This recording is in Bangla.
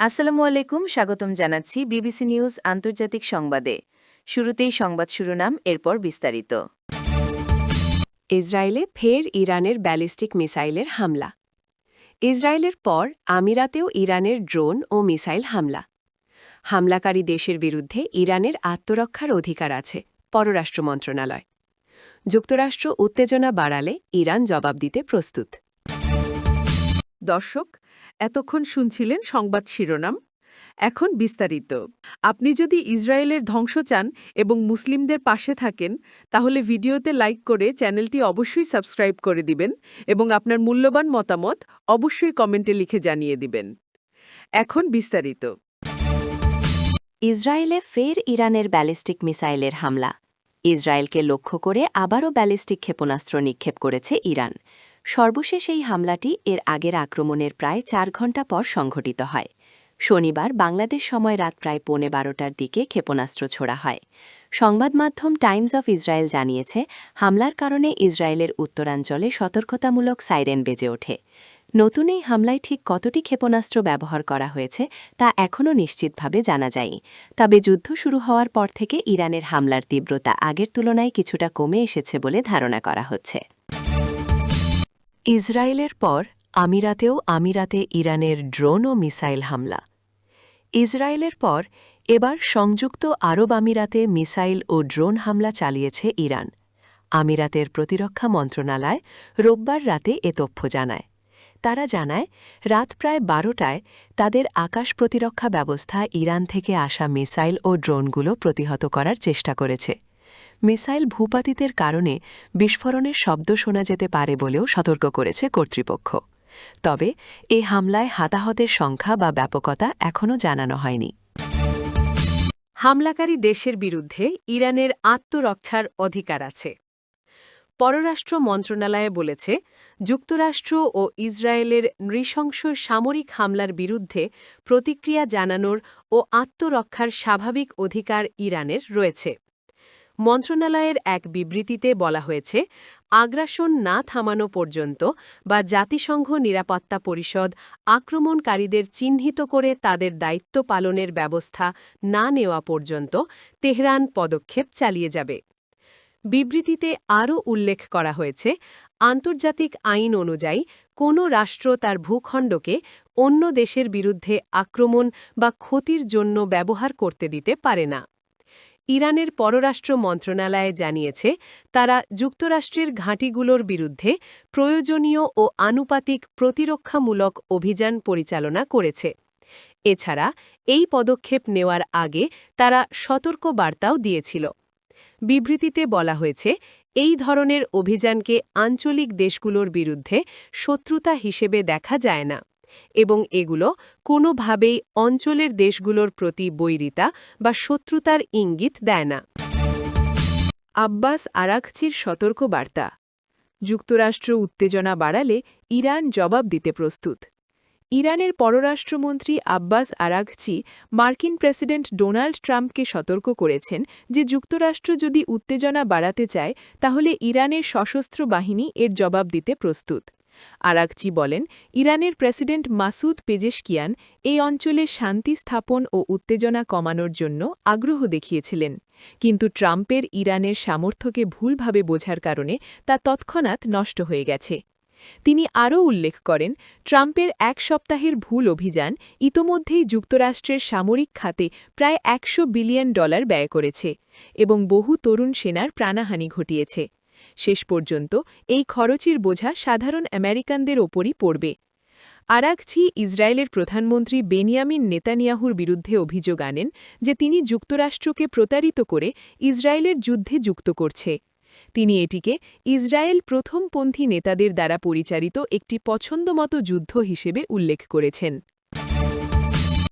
আসসালামু আলাইকুম, স্বাগতম জানাচ্ছি বিবিসি নিউজ আন্তর্জাতিক সংবাদে। শুরুতেই সংবাদ শিরোনাম, এরপর বিস্তারিত। ইসরায়েলে ফের ইরানের ব্যালিস্টিক মিসাইলের হামলা। ইসরায়েলের পর আমিরাতেও ইরানের ড্রোন ও মিসাইল হামলা। হামলাকারী দেশের বিরুদ্ধে ইরানের আত্মরক্ষার অধিকার আছে, পররাষ্ট্র মন্ত্রণালয়। যুক্তরাষ্ট্র উত্তেজনা বাড়ালে ইরান জবাব দিতে প্রস্তুত। দর্শক, এতক্ষণ শুনছিলেন সংবাদ শিরোনাম। এখন বিস্তারিত। আপনি যদি ইসরায়েলের ধ্বংস চান এবং মুসলিমদের পাশে থাকেন, তাহলে ভিডিওতে লাইক করে চ্যানেলটি অবশ্যই সাবস্ক্রাইব করে দিবেন এবং আপনার মূল্যবান মতামত অবশ্যই কমেন্টে লিখে জানিয়ে দিবেন। এখন বিস্তারিত। ইসরায়েলে ফের ইরানের ব্যালিস্টিক মিসাইলের হামলা। ইসরায়েলকে লক্ষ্য করে আবারও ব্যালিস্টিক ক্ষেপণাস্ত্র নিক্ষেপ করেছে ইরান। সর্বশেষ এই হামলাটি এর আগের আক্রমণের প্রায় 4 ঘণ্টা পর সংঘটিত হয়। শনিবার বাংলাদেশ সময় রাত প্রায় 12:15টার দিকে ক্ষেপণাস্ত্র ছোড়া হয়। সংবাদমাধ্যম টাইমস অফ ইসরায়েল জানিয়েছে, হামলার কারণে ইসরায়েলের উত্তরাঞ্চলে সতর্কতামূলক সাইরেন বেজে ওঠে। নতুন এই হামলায় ঠিক কতটি ক্ষেপণাস্ত্র ব্যবহার করা হয়েছে তা এখনও নিশ্চিতভাবে জানা যায়নি। তবে যুদ্ধ শুরু হওয়ার পর থেকে ইরানের হামলার তীব্রতা আগের তুলনায় কিছুটা কমে এসেছে বলে ধারণা করা হচ্ছে। ইসরায়েলের পর আমিরাতে ইরানের ড্রোন ও মিসাইল হামলা। ইসরায়েলের পর এবার সংযুক্ত আরব আমিরাতে মিসাইল ও ড্রোন হামলা চালিয়েছে ইরান। আমিরাতের প্রতিরক্ষা মন্ত্রণালয় রোববার রাতে এ তথ্য জানায়। তারা জানায়, রাত প্রায় 12টায় তাদের আকাশ প্রতিরক্ষা ব্যবস্থা ইরান থেকে আসা মিসাইল ও ড্রোনগুলো প্রতিহত করার চেষ্টা করেছে। মিসাইল ভূপাতিতের কারণে বিস্ফোরণের শব্দ শোনা যেতে পারে বলেও সতর্ক করেছে কর্তৃপক্ষ। তবে এ হামলায় হতাহতের সংখ্যা বা ব্যাপকতা এখনও জানানো হয়নি। হামলাকারী দেশের বিরুদ্ধে ইরানের আত্মরক্ষার অধিকার আছে। পররাষ্ট্র মন্ত্রণালয় বলেছে, যুক্তরাষ্ট্র ও ইসরায়েলের নৃশংস সামরিক হামলার বিরুদ্ধে প্রতিক্রিয়া জানানোর ও আত্মরক্ষার স্বাভাবিক অধিকার ইরানের রয়েছে। মন্ত্রণালয়ের এক বিবৃতিতে বলা হয়েছে, আগ্রাসন না থামানো পর্যন্ত বা জাতিসংঘ নিরাপত্তা পরিষদ আক্রমণকারীদের চিহ্নিত করে তাদের দায়িত্ব পালনের ব্যবস্থা না নেওয়া পর্যন্ত তেহরান পদক্ষেপ চালিয়ে যাবে। বিবৃতিতে আরও উল্লেখ করা হয়েছে, আন্তর্জাতিক আইন অনুযায়ী কোনো রাষ্ট্র তার ভূখণ্ডকে অন্য দেশের বিরুদ্ধে আক্রমণ বা ক্ষতির জন্য ব্যবহার করতে দিতে পারে না। ইরানের পররাষ্ট্র মন্ত্রণালয় জানিয়েছে, তারা যুক্তরাষ্ট্রের ঘাঁটিগুলোর বিরুদ্ধে প্রয়োজনীয় ও আনুপাতিক প্রতিরক্ষামূলক অভিযান পরিচালনা করেছে। এছাড়া এই পদক্ষেপ নেওয়ার আগে তারা সতর্ক বার্তাও দিয়েছিল। বিবৃতিতে বলা হয়েছে, এই ধরনের অভিযানকে আঞ্চলিক দেশগুলোর বিরুদ্ধে শত্রুতা হিসেবে দেখা যায় না এবং এগুলো কোনোভাবেই অঞ্চলের দেশগুলোর প্রতি বৈরিতা বা শত্রুতার ইঙ্গিত দেয় না। আব্বাস আরাঘচির সতর্ক বার্তা। যুক্তরাষ্ট্র উত্তেজনা বাড়ালে ইরান জবাব দিতে প্রস্তুত। ইরানের পররাষ্ট্রমন্ত্রী আব্বাস আরাঘচি মার্কিন প্রেসিডেন্ট ডোনাল্ড ট্রাম্পকে সতর্ক করেছেন যে যুক্তরাষ্ট্র যদি উত্তেজনা বাড়াতে চায় তাহলে ইরানের সশস্ত্র বাহিনী এর জবাব দিতে প্রস্তুত। আরাঘচি বলেন, ইরানের প্রেসিডেন্ট মাসুদ পেজেশকিয়ান এই অঞ্চলে শান্তি স্থাপন ও উত্তেজনা কমানোর জন্য আগ্রহ দেখিয়েছিলেন, কিন্তু ট্রাম্পের ইরানের সামর্থ্যকে ভুলভাবে বোঝার কারণে তা তৎক্ষণাৎ নষ্ট হয়ে গেছে। তিনি আরও উল্লেখ করেন, ট্রাম্পের 1 সপ্তাহের ভুল অভিযান ইতোমধ্যেই যুক্তরাষ্ট্রের সামরিক খাতে প্রায় $100 বিলিয়ন ব্যয় করেছে এবং বহু তরুণ সেনার প্রাণহানি ঘটিয়েছে। শেষ পর্যন্ত এই খরচের বোঝা সাধারণ আমেরিকানদের ওপরই পড়বে। আরাঘচি ইসরায়েলের প্রধানমন্ত্রী বেনিয়ামিন নেতানিয়াহুর বিরুদ্ধে অভিযোগ আনেন যে তিনি যুক্তরাষ্ট্রকে প্রতারিত করে ইসরায়েলের যুদ্ধে যুক্ত করছে। তিনি এটিকে ইসরায়েল প্রথমপন্থী নেতাদের দ্বারা পরিচালিত একটি পছন্দমতো যুদ্ধ হিসেবে উল্লেখ করেছেন।